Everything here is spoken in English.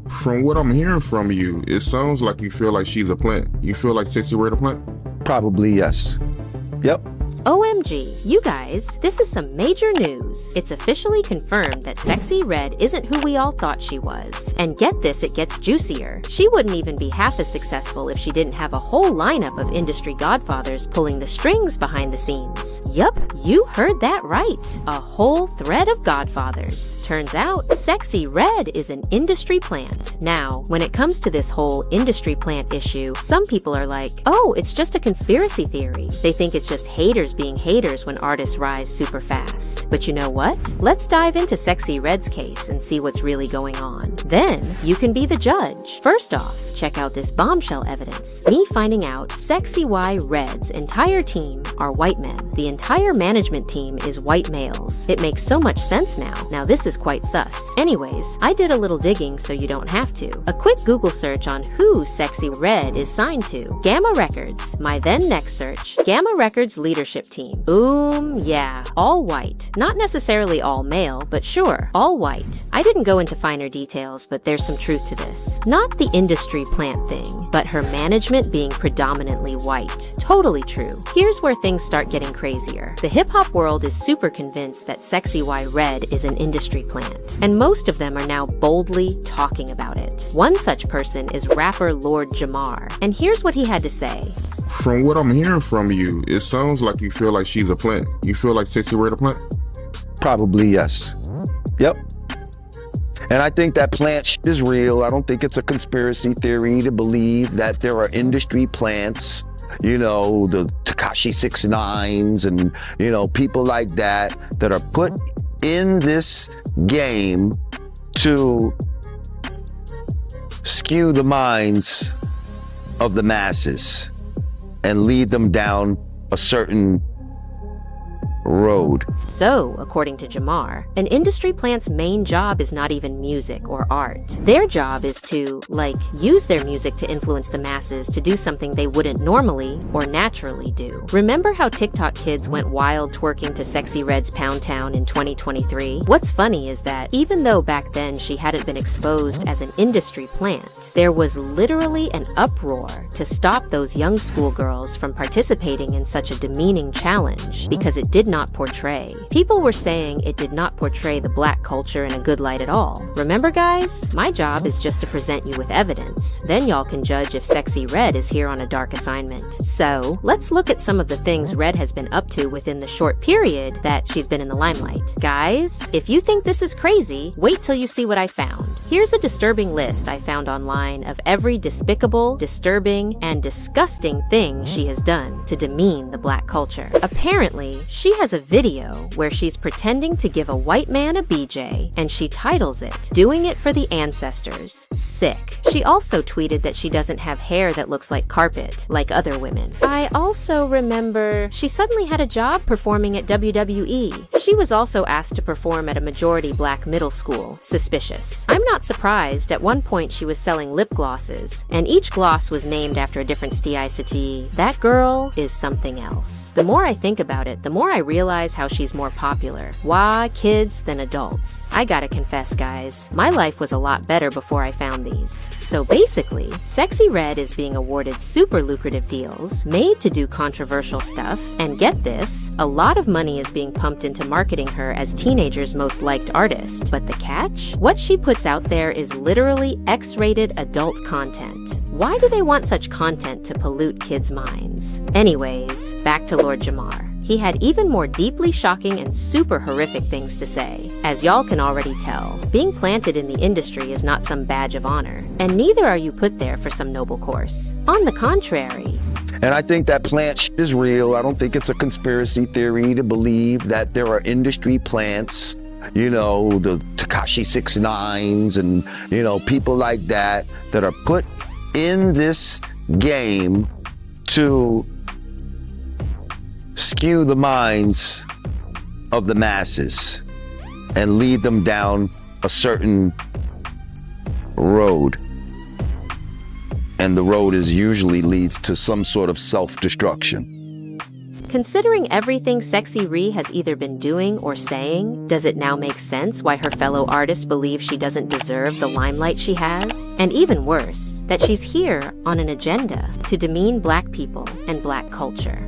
From what I'm hearing from you, it sounds like you feel like she's a plant. You feel like Sexyy Red a plant? Probably yes. Yep. OMG, you guys, this is some major news. It's officially confirmed that Sexyy Red isn't who we all thought she was. And get this, it gets juicier. She wouldn't even be half as successful if she didn't have a whole lineup of industry godfathers pulling the strings behind the scenes. Yup, you heard that right. A whole thread of godfathers. Turns out, Sexyy Red is an industry plant. Now, when it comes to this whole industry plant issue, some people are like, oh, it's just a conspiracy theory. They think it's just haters being haters when artists rise super fast. But you know what? Let's dive into Sexyy Red's case and see what's really going on. Then, you can be the judge. First off, check out this bombshell evidence. Me finding out Sexyy Red's entire team are white men. The entire management team is white males. It makes so much sense now. Now this is quite sus. Anyways, I did a little digging so you don't have to. A quick Google search on who Sexyy Red is signed to. Gamma Records. My then next search, Gamma Records leadership team. Yeah, all white. Not necessarily all male, but sure, all white. I didn't go into finer details, but there's some truth to this. Not the industry plant thing, but her management being predominantly white. Totally true. Here's where things start getting crazier. The hip-hop world is super convinced that Sexyy Red is an industry plant, and most of them are now boldly talking about it. One such person is rapper Lord Jamar, and here's what he had to say. From what I'm hearing from you, it sounds like you feel like she's a plant. You feel like Sexyy Red a plant? Probably yes. Yep. And I think that plant is real. I don't think it's a conspiracy theory to believe that there are industry plants, you know, the Tekashi 6ix9ines and, you know, people like that are put in this game to skew the minds of the masses and lead them down a certain road. So, according to Jamar, an industry plant's main job is not even music or art. Their job is to, use their music to influence the masses to do something they wouldn't normally or naturally do. Remember how TikTok kids went wild twerking to Sexyy Red's Pound Town in 2023? What's funny is that even though back then she hadn't been exposed as an industry plant, there was literally an uproar to stop those young schoolgirls from participating in such a demeaning challenge because it did not portray. People were saying it did not portray the black culture in a good light at all. Remember, guys? My job is just to present you with evidence. Then y'all can judge if Sexyy Red is here on a dark assignment. So, let's look at some of the things Red has been up to within the short period that she's been in the limelight. Guys, if you think this is crazy, wait till you see what I found. Here's a disturbing list I found online of every despicable, disturbing, and disgusting thing she has done to demean the black culture. Apparently, she has a video where she's pretending to give a white man a BJ, and she titles it, "Doing It for the Ancestors." Sick. She also tweeted that she doesn't have hair that looks like carpet, like other women. I also remember she suddenly had a job performing at WWE. She was also asked to perform at a majority black middle school. Suspicious. I'm not surprised. At one point she was selling lip glosses, and each gloss was named after a different stiicity. That girl is something else. The more I think about it, the more I realize how she's more popular. Why kids than adults? I gotta confess, guys, my life was a lot better before I found these. So basically, Sexyy Red is being awarded super lucrative deals, made to do controversial stuff, and get this, a lot of money is being pumped into marketing her as teenagers' most liked artist. But the catch? What she puts out there is literally X-rated adult content. Why do they want such content to pollute kids' minds? Anyways, back to Lord Jamar. He had even more deeply shocking and super horrific things to say. As y'all can already tell, being planted in the industry is not some badge of honor, and neither are you put there for some noble course. On the contrary. And I think that plant is real. I don't think it's a conspiracy theory to believe that there are industry plants, you know, the Tekashi 6ix9ines and, you know, people like that are put in this game to skew the minds of the masses and lead them down a certain road. And the road usually leads to some sort of self-destruction. Considering everything Sexyy Red has either been doing or saying, does it now make sense why her fellow artists believe she doesn't deserve the limelight she has? And even worse, that she's here on an agenda to demean Black people and Black culture.